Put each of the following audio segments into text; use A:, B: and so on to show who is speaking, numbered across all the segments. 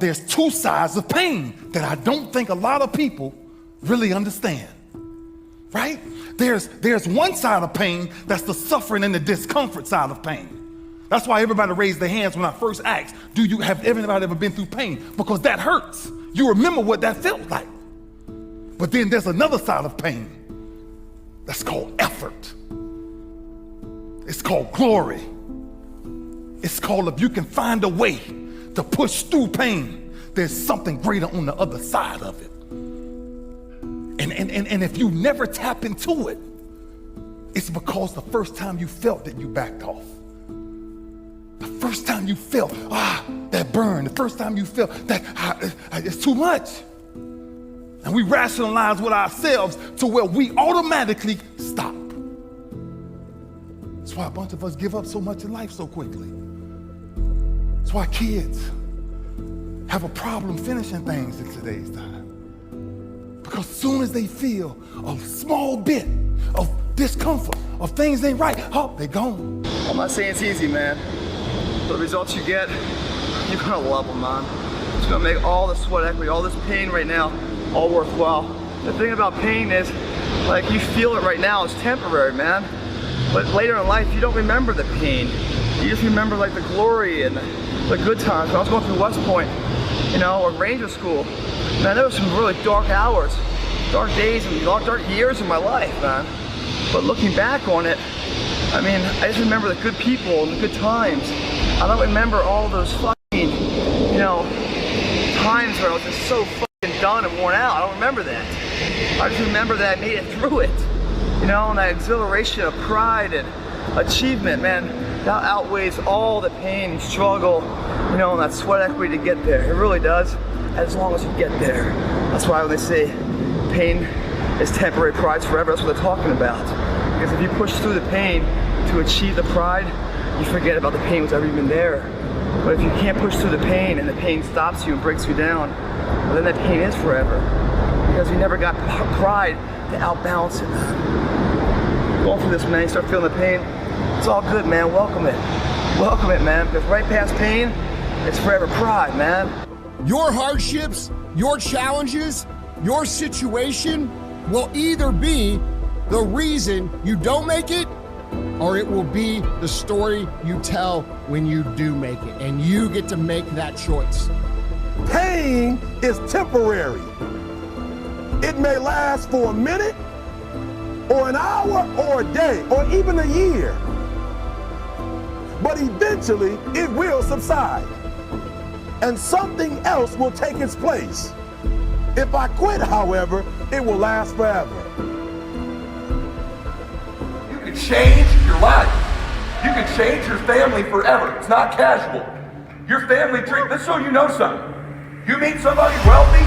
A: there's two sides of pain that I don't think a lot of people really understand, right? There's one side of pain that's the suffering and the discomfort side of pain. That's why everybody raised their hands when I first asked, have everybody ever been through pain? Because that hurts. You remember what that felt like. But then there's another side of pain that's called effort. It's called glory. It's called, if you can find a way to push through pain, there's something greater on the other side of it. And if you never tap into it, it's because the first time you felt it, you backed off. The first time you felt, that burn, the first time you felt that it's too much. And we rationalize with ourselves to where we automatically stop. That's why a bunch of us give up so much in life so quickly. That's why kids have a problem finishing things in today's time. Because as soon as they feel a small bit of discomfort, of things ain't right, they're gone.
B: I'm not saying it's easy, man. But the results you get, you're gonna love them, man. It's gonna make all the sweat equity, all this pain right now, all worthwhile. The thing about pain is, like, you feel it right now, it's temporary, man. But later in life, you don't remember the pain. You just remember like the glory and the good times. When I was going through West Point, or Ranger School, man, there were some really dark hours, dark days, and dark years in my life, man. But looking back on it, I mean, I just remember the good people and the good times. I don't remember all those fucking, times where I was just so fucking done and worn out. I don't remember that. I just remember that I made it through it. And that exhilaration of pride and achievement, man, that outweighs all the pain and struggle, and that sweat equity to get there. It really does, as long as you get there. That's why when they say pain is temporary, pride's forever, that's what they're talking about. Because if you push through the pain to achieve the pride, you forget about the pain was ever even there. But if you can't push through the pain and the pain stops you and breaks you down, well, then that pain is forever. Because you never got pride to outbalance it, man. Going through this, man, you start feeling the pain, it's all good, man. Welcome it. Welcome it, man. Because right past pain, it's forever pride, man.
C: Your hardships, your challenges, your situation will either be the reason you don't make it, or it will be the story you tell when you do make it. And you get to make that choice.
D: Pain is temporary. It may last for a minute, or an hour, or a day, or even a year. But eventually, it will subside. And something else will take its place. If I quit, however, it will last forever.
E: You can change your life. You can change your family forever. It's not casual. Your family tree, let's show you know something. You meet somebody wealthy,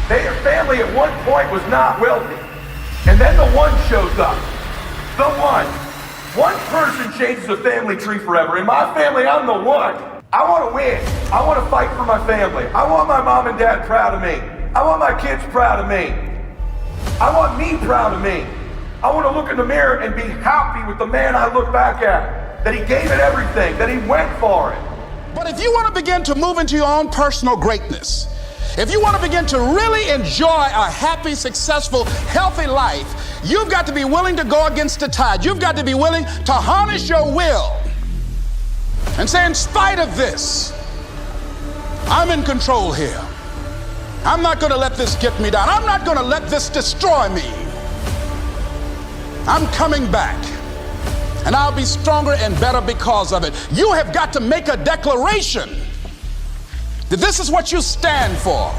E: their family at one point was not wealthy. And then the one shows up. The one. One person changes a family tree forever. In my family, I'm the one. I want to win. I want to fight for my family. I want my mom and dad proud of me. I want my kids proud of me. I want me proud of me. I want to look in the mirror and be happy with the man I look back at. That he gave it everything, that he went for it.
F: But if you want to begin to move into your own personal greatness, if you want to begin to really enjoy a happy, successful, healthy life, you've got to be willing to go against the tide. You've got to be willing to harness your will and say, in spite of this, I'm in control here. I'm not going to let this get me down. I'm not going to let this destroy me. I'm coming back, and I'll be stronger and better because of it. You have got to make a declaration that this is what you stand for.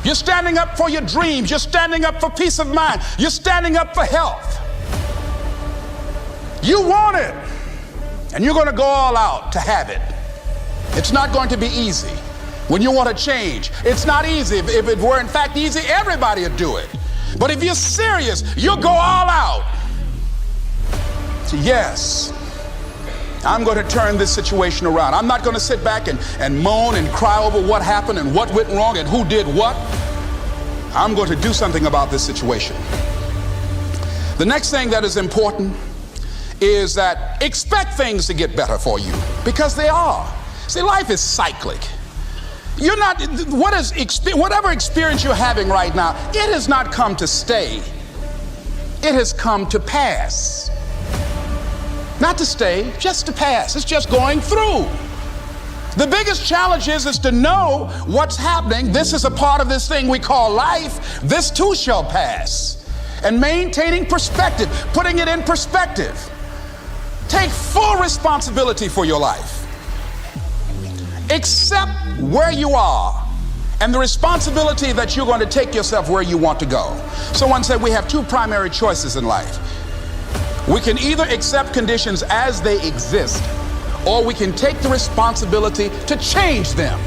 F: You're standing up for your dreams. You're standing up for peace of mind. You're standing up for health. You want it, and you're going to go all out to have it. It's not going to be easy. When you want to change, it's not easy. If it were in fact easy, everybody would do it. But if you're serious, you'll go all out. So yes, I'm going to turn this situation around. I'm not going to sit back and moan and cry over what happened and what went wrong and who did what. I'm going to do something about this situation. The next thing that is important is that expect things to get better for you, because they are. See, life is cyclic. You're not, whatever experience you're having right now, it has not come to stay. It has come to pass. Not to stay, just to pass. It's just going through. The biggest challenge is to know what's happening. This is a part of this thing we call life. This too shall pass. And maintaining perspective, putting it in perspective. Take full responsibility for your life. Accept where you are and the responsibility that you're going to take yourself where you want to go. Someone said we have two primary choices in life. We can either accept conditions as they exist, or we can take the responsibility to change them.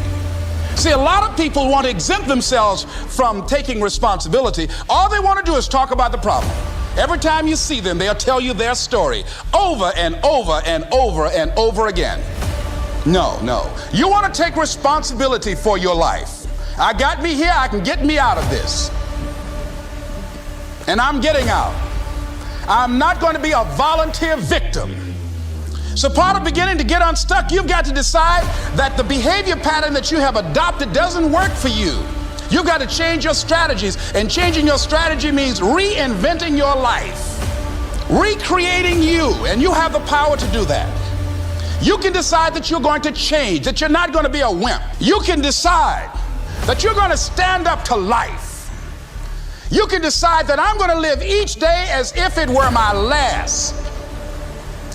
F: See, a lot of people want to exempt themselves from taking responsibility. All they want to do is talk about the problem. Every time you see them, they'll tell you their story over and over and over and over again. No. You want to take responsibility for your life. I got me here, I can get me out of this. And I'm getting out. I'm not going to be a volunteer victim. So part of beginning to get unstuck, you've got to decide that the behavior pattern that you have adopted doesn't work for you. You've got to change your strategies, and changing your strategy means reinventing your life, recreating you, and you have the power to do that. You can decide that you're going to change, that you're not going to be a wimp. You can decide that you're going to stand up to life. You can decide that I'm going to live each day as if it were my last.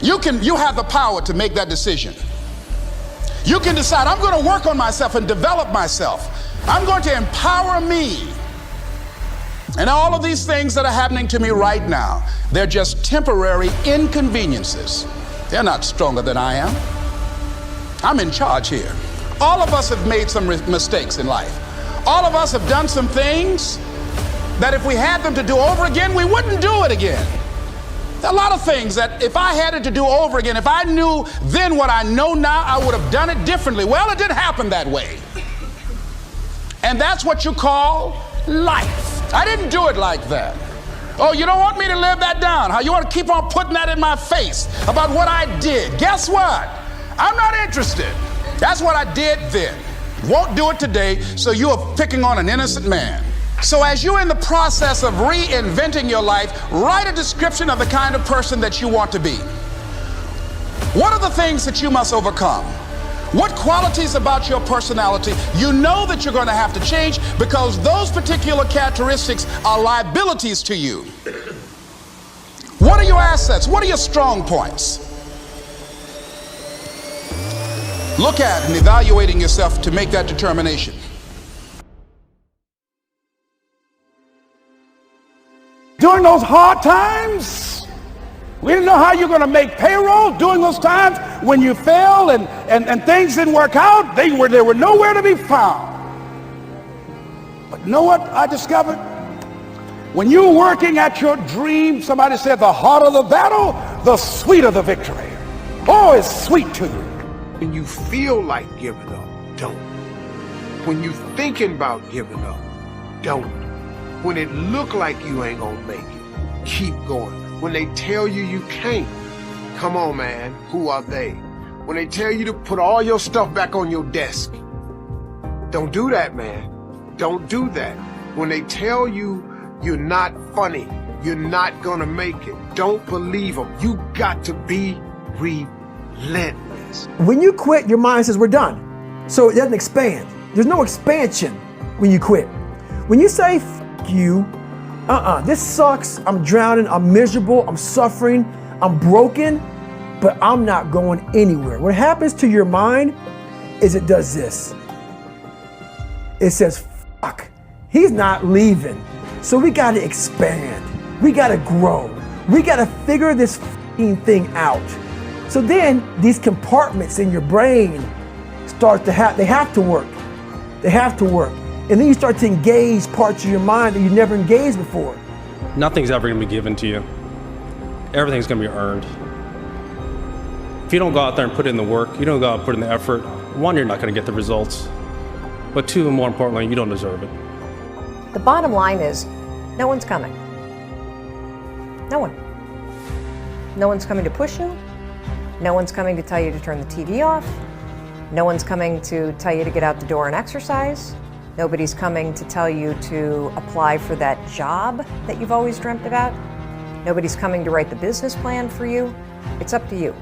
F: You have the power to make that decision. You can decide I'm going to work on myself and develop myself. I'm going to empower me. And all of these things that are happening to me right now, they're just temporary inconveniences. They're not stronger than I am. I'm in charge here. All of us have made some mistakes in life. All of us have done some things that if we had them to do over again, we wouldn't do it again. There are a lot of things that if I had it to do over again, if I knew then what I know now, I would have done it differently. Well, it didn't happen that way. And that's what you call life. I didn't do it like that. Oh, you don't want me to live that down, huh? You want to keep on putting that in my face about what I did. Guess what? I'm not interested. That's what I did then. Won't do it today, so you are picking on an innocent man. So as you're in the process of reinventing your life, write a description of the kind of person that you want to be. What are the things that you must overcome? What qualities about your personality you know that you're going to have to change because those particular characteristics are liabilities to you? What are your assets? What are your strong points? Look at and evaluating yourself to make that determination.
D: During those hard times, we didn't know how you're going to make payroll. During those times when you failed and things didn't work out, they were nowhere to be found. But you know what I discovered? When you're working at your dream, somebody said the harder the battle, the sweeter the victory. Oh, it's sweet to you.
G: When you feel like giving up, don't. When you thinking about giving up, don't. When it look like you ain't gonna make it, keep going. When they tell you you can't, come on, man, who are they? When they tell you to put all your stuff back on your desk, don't do that, man. Don't do that. When they tell you you're not funny, you're not gonna make it, don't believe them. You got to be relentless.
H: When you quit, your mind says we're done. So it doesn't expand. There's no expansion when you quit. When you say, F you, this sucks, I'm drowning, I'm miserable, I'm suffering, I'm broken, but I'm not going anywhere. What happens to your mind is it does this. It says, fuck, he's not leaving. So we gotta expand, we gotta grow, we gotta figure this f***ing thing out. So then these compartments in your brain start to they have to work. They have to work. And then you start to engage parts of your mind that you never engaged before.
I: Nothing's ever gonna be given to you. Everything's gonna be earned. If you don't go out there and put in the work, you don't go out and put in the effort, one, you're not gonna get the results. But two, and more importantly, you don't deserve it.
J: The bottom line is, no one's coming. No one. No one's coming to push you. No one's coming to tell you to turn the TV off. No one's coming to tell you to get out the door and exercise. Nobody's coming to tell you to apply for that job that you've always dreamt about. Nobody's coming to write the business plan for you. It's up to you.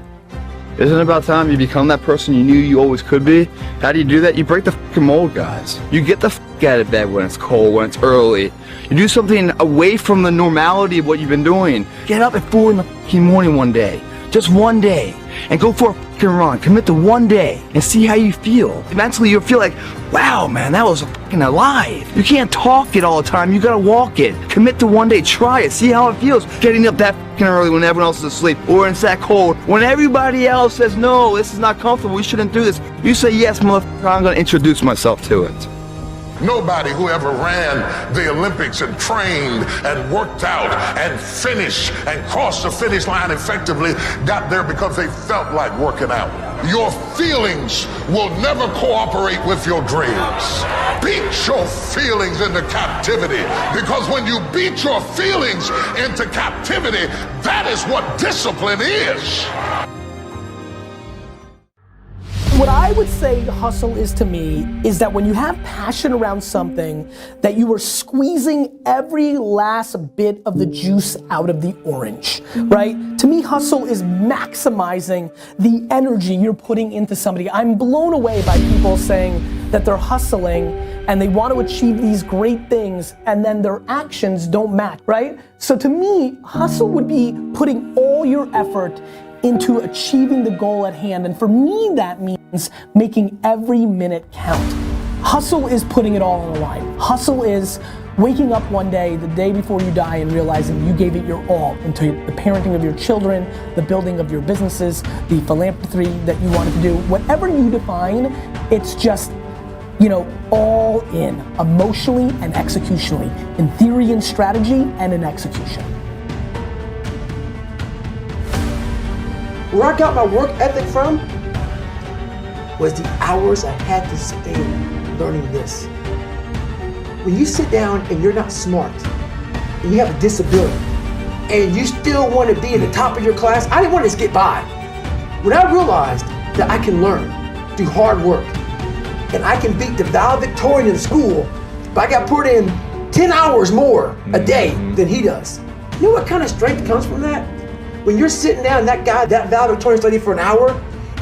B: Isn't it about time you become that person you knew you always could be? How do you do that? You break the fucking mold, guys. You get the fuck out of bed when it's cold, when it's early. You do something away from the normality of what you've been doing. Get up at 4 in the fucking morning one day. Just one day. And go for a fucking run. Commit to one day and see how you feel. Mentally, you'll feel like, wow, man, that was fucking alive. You can't talk it all the time. You gotta walk it. Commit to one day. Try it. See how it feels. Getting up that fucking early when everyone else is asleep, or it's that cold. When everybody else says, no, this is not comfortable, we shouldn't do this. You say, yes, motherfucker, I'm gonna introduce myself to it.
K: Nobody who ever ran the Olympics and trained and worked out and finished and crossed the finish line effectively got there because they felt like working out. Your feelings will never cooperate with your dreams. Beat your feelings into captivity, because when you beat your feelings into captivity, that is what discipline is.
L: What I would say hustle is to me is that when you have passion around something, that you are squeezing every last bit of the juice out of the orange, right? To me, hustle is maximizing the energy you're putting into somebody. I'm blown away by people saying that they're hustling and they want to achieve these great things and then their actions don't match, right? So to me, hustle would be putting all your effort into achieving the goal at hand. And for me, that means making every minute count. Hustle is putting it all on the line. Hustle is waking up one day, the day before you die, and realizing you gave it your all into the parenting of your children, the building of your businesses, the philanthropy that you wanted to do. Whatever you define, it's just, you know, all in, emotionally and executionally, in theory and strategy and in execution.
H: Where I got my work ethic from was the hours I had to spend learning this. When you sit down and you're not smart, and you have a disability, and you still want to be at the top of your class, I didn't want to just get by. When I realized that I can learn through hard work, and I can beat the valedictorian in school, but I got put in 10 hours more a day than he does. You know what kind of strength comes from that? When you're sitting down, that valedictorian studied for an hour,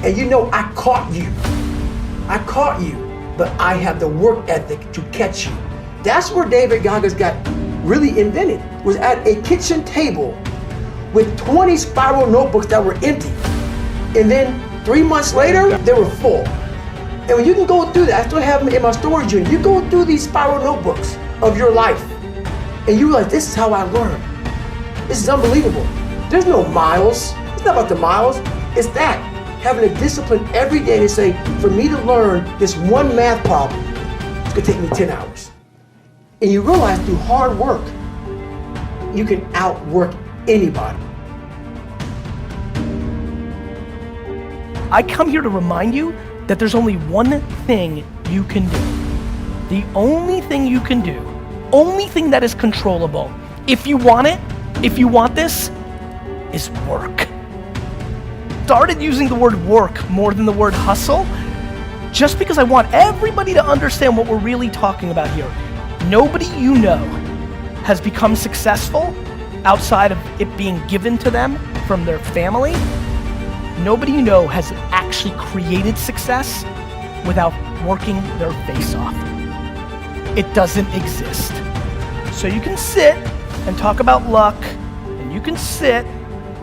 H: and you know I caught you, but I have the work ethic to catch you. That's where David Goggins got really invented, was at a kitchen table with 20 spiral notebooks that were empty. And then 3 months later, they were full. And when you can go through that, I still have them in my storage unit, you go through these spiral notebooks of your life, and you realize this is how I learn. This is unbelievable. There's no miles. It's not about the miles. It's that, having a discipline every day to say, for me to learn this one math problem, it's gonna take me 10 hours. And you realize through hard work, you can outwork anybody.
L: I come here to remind you that there's only one thing you can do. The only thing you can do, only thing that is controllable, if you want it, if you want this, is work. Started using the word work more than the word hustle, just because I want everybody to understand what we're really talking about here. Nobody you know has become successful outside of it being given to them from their family. Nobody you know has actually created success without working their face off. It doesn't exist. So you can sit and talk about luck, and you can sit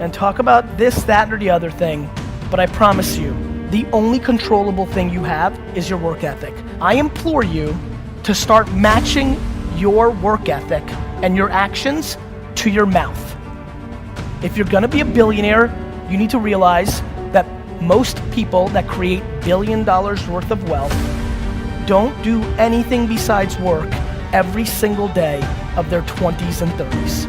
L: and talk about this, that, or the other thing, but I promise you, the only controllable thing you have is your work ethic. I implore you to start matching your work ethic and your actions to your mouth. If you're gonna be a billionaire, you need to realize that most people that create $1 billion worth of wealth don't do anything besides work every single day of their 20s and 30s.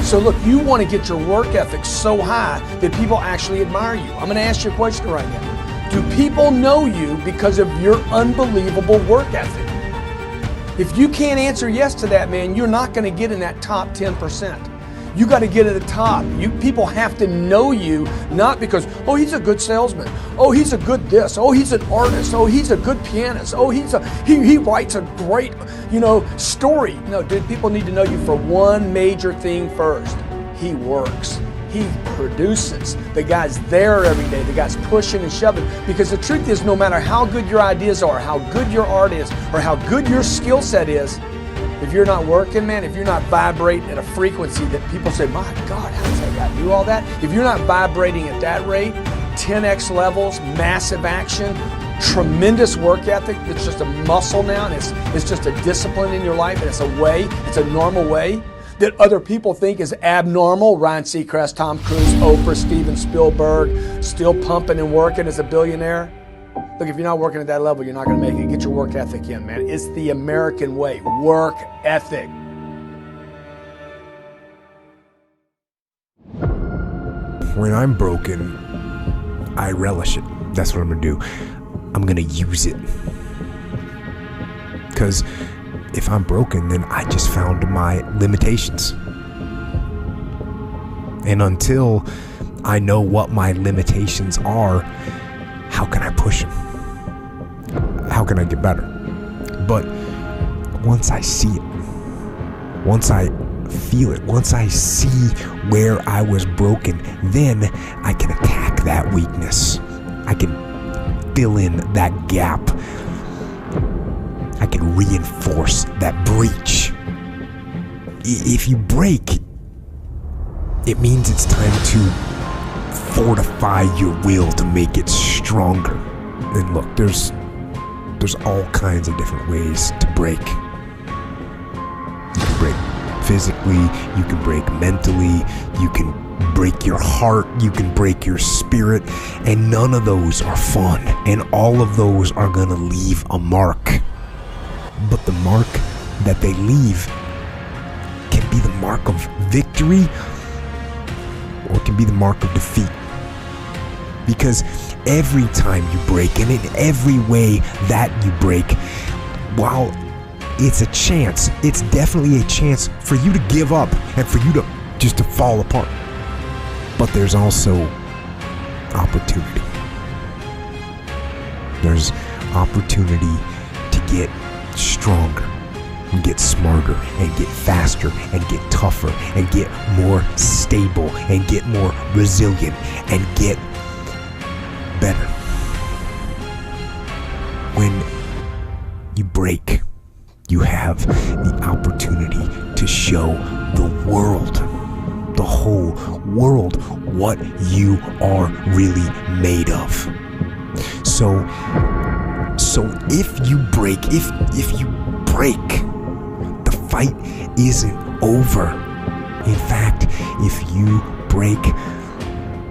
H: So look, you want to get your work ethic so high that people actually admire you. I'm going to ask you a question right now. Do people know you because of your unbelievable work ethic? If you can't answer yes to that, man, you're not going to get in that top 10%.
C: You got to get to the top. People have to know you, not because, oh, he's a good salesman. Oh, he's a good this. Oh, he's an artist. Oh, he's a good pianist. Oh, he writes a great, story. No, dude, people need to know you for one major thing first. He works. He produces. The guy's there every day. The guy's pushing and shoving. Because the truth is, no matter how good your ideas are, how good your art is, or how good your skill set is, if you're not working, man, if you're not vibrating at a frequency that people say, my God, how does that guy do all that? If you're not vibrating at that rate, 10x levels, massive action, tremendous work ethic, it's just a muscle now, and it's just a discipline in your life, and it's a way, it's a normal way that other people think is abnormal. Ryan Seacrest, Tom Cruise, Oprah, Steven Spielberg, still pumping and working as a billionaire. Look, if you're not working at that level, you're not going to make it. Get your work ethic in, man. It's the American way. Work ethic.
M: When I'm broken, I relish it. That's what I'm going to do. I'm going to use it. Because if I'm broken, then I just found my limitations. And until I know what my limitations are, how can I push them? How can I get better? But once I see it, once I feel it, once I see where I was broken, then I can attack that weakness. I can fill in that gap. I can reinforce that breach. If you break, it means it's time to fortify your will to make it stronger. And look, there's all kinds of different ways to break. You can break physically, you can break mentally, you can break your heart, you can break your spirit, and none of those are fun, and all of those are gonna leave a mark. But the mark that they leave can be the mark of victory, or it can be the mark of defeat. Because every time you break, and in every way that you break, while it's a chance, it's definitely a chance for you to give up and for you to just to fall apart. But there's also opportunity. There's opportunity to get stronger and get smarter and get faster and get tougher and get more stable and get more resilient and get better. When you break, you have the opportunity to show the world, the whole world, what you are really made of. So if you break, if you break, the fight isn't over. In fact, if you break,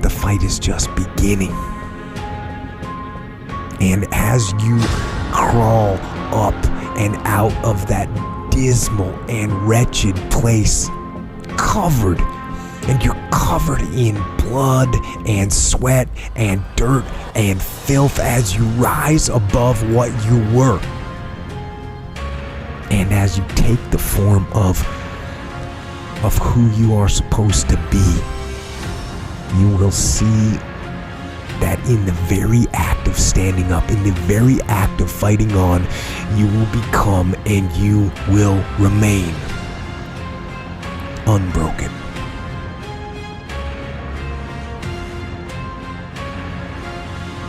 M: the fight is just beginning. And as you crawl up and out of that dismal and wretched place, covered, and you're covered in blood and sweat and dirt and filth as you rise above what you were. And as you take the form of who you are supposed to be, you will see that in the very act of standing up, in the very act of fighting on, you will become and you will remain unbroken.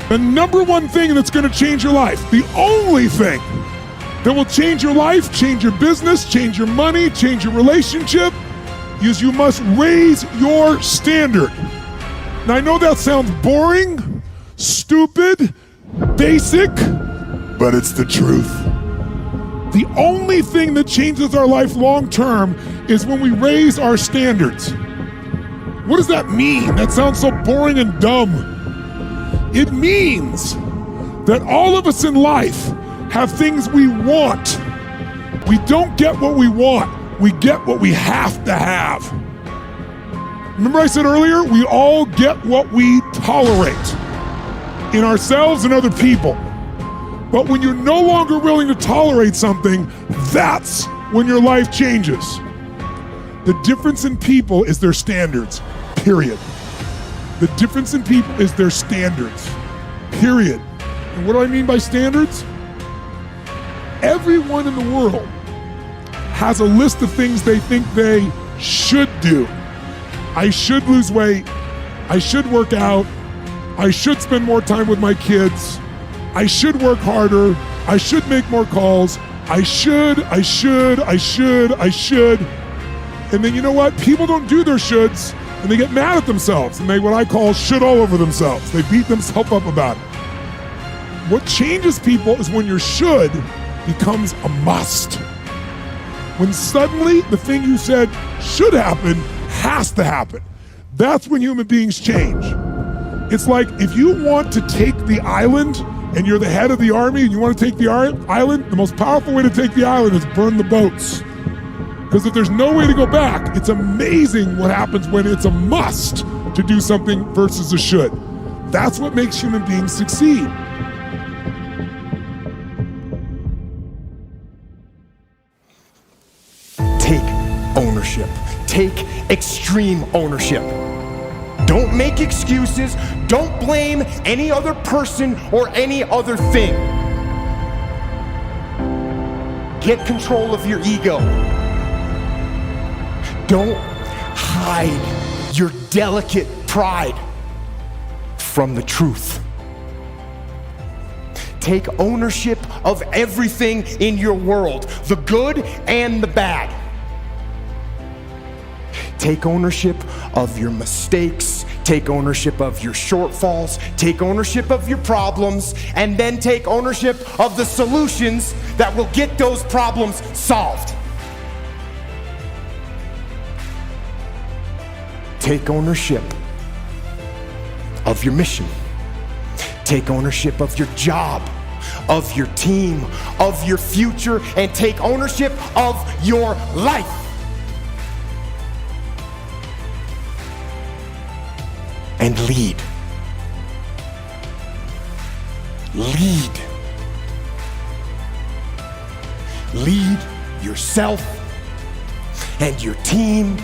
N: The number one thing that's going to change your life, the only thing that will change your life, change your business, change your money, change your relationship, is you must raise your standard. Now, I know that sounds boring, stupid, basic, but it's the truth. The only thing that changes our life long term is when we raise our standards. What does that mean? That sounds so boring and dumb. It means that all of us in life have things we want. We don't get what we want, we get what we have to have. Remember I said earlier, we all get what we tolerate in ourselves and other people. But when you're no longer willing to tolerate something, that's when your life changes. The difference in people is their standards, period. The difference in people is their standards, period. And what do I mean by standards? Everyone in the world has a list of things they think they should do. I should lose weight. I should work out. I should spend more time with my kids. I should work harder. I should make more calls. I should. And then you know what? People don't do their shoulds and they get mad at themselves and they what I call should all over themselves. They beat themselves up about it. What changes people is when your should becomes a must. When suddenly the thing you said should happen has to happen. That's when human beings change. It's like if you want to take the island and you're the head of the army and you want to take the island, the most powerful way to take the island is burn the boats. Because if there's no way to go back, it's amazing what happens when it's a must to do something versus a should. That's what makes human beings succeed.
C: Take ownership. Take extreme ownership. Don't make excuses. Don't blame any other person or any other thing. Get control of your ego. Don't hide your delicate pride from the truth. Take ownership of everything in your world, the good and the bad. Take ownership of your mistakes, take ownership of your shortfalls, take ownership of your problems, and then take ownership of the solutions that will get those problems solved. Take ownership of your mission. Take ownership of your job, of your team, of your future, and take ownership of your life. And lead. Lead. Lead yourself and your team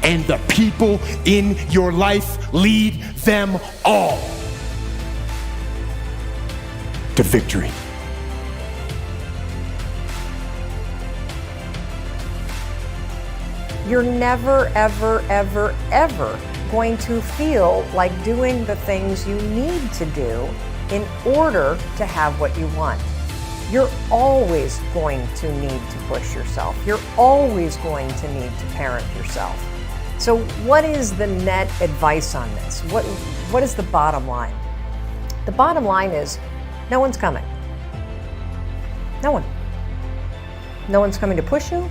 C: and the people in your life. Lead them all to victory.
J: You're never, ever, ever, ever going to feel like doing the things you need to do in order to have what you want. You're always going to need to push yourself. You're always going to need to parent yourself. So what is the net advice on this? What is the bottom line? The bottom line is no one's coming. No one. No one's coming to push you.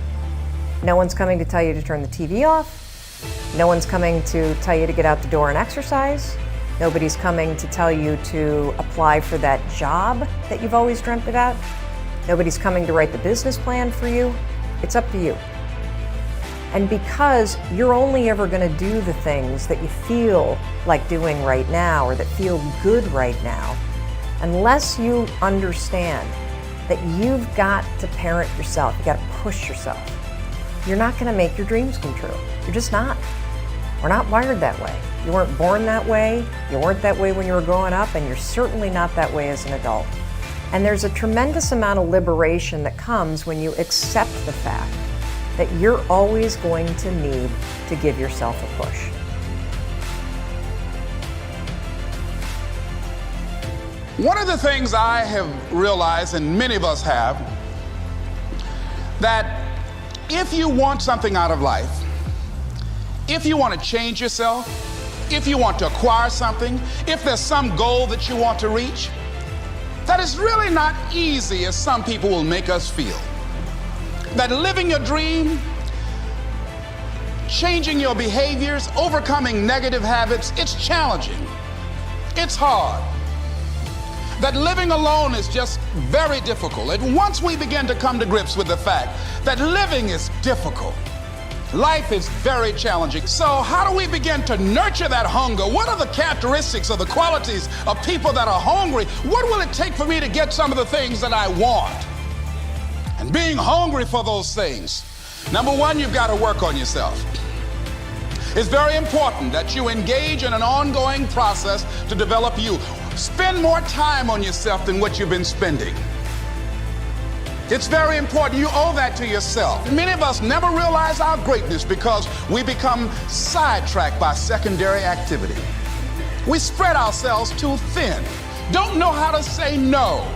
J: No one's coming to tell you to turn the TV off. No one's coming to tell you to get out the door and exercise. Nobody's coming to tell you to apply for that job that you've always dreamt about. Nobody's coming to write the business plan for you. It's up to you. And because you're only ever going to do the things that you feel like doing right now or that feel good right now, unless you understand that you've got to parent yourself, you got to push yourself, you're not going to make your dreams come true. You're just not. We're not wired that way. You weren't born that way, you weren't that way when you were growing up, and you're certainly not that way as an adult. And there's a tremendous amount of liberation that comes when you accept the fact that you're always going to need to give yourself a push.
F: One of the things I have realized, and many of us have, that if you want something out of life, if you want to change yourself, if you want to acquire something, if there's some goal that you want to reach, that is really not easy as some people will make us feel. That living your dream, changing your behaviors, overcoming negative habits, it's challenging. It's hard. That living alone is just very difficult. And once we begin to come to grips with the fact that living is difficult, life is very challenging. So how do we begin to nurture that hunger? What are the characteristics or the qualities of people that are hungry? What will it take for me to get some of the things that I want? And being hungry for those things, Number one, you've got to work on yourself. It's very important that you engage in an ongoing process to develop you. Spend more time on yourself than what you've been spending. It's very important. You owe that to yourself. Many of us never realize our greatness because we become sidetracked by secondary activity. We spread ourselves too thin, don't know how to say no.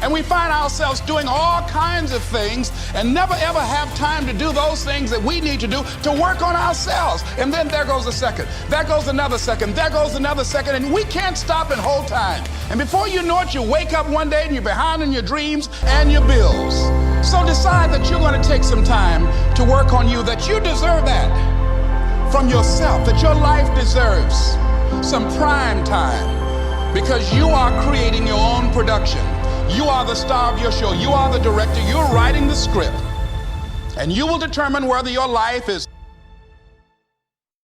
F: And we find ourselves doing all kinds of things and never ever have time to do those things that we need to do to work on ourselves. And then there goes a second, there goes another second, there goes another second, and we can't stop and hold time. And before you know it, you wake up one day and you're behind in your dreams and your bills. So decide that you're going to take some time to work on you, that you deserve that from yourself, that your life deserves some prime time because you are creating your own production. You are the star of your show. You are the director. You're writing the script. And you will determine whether your life is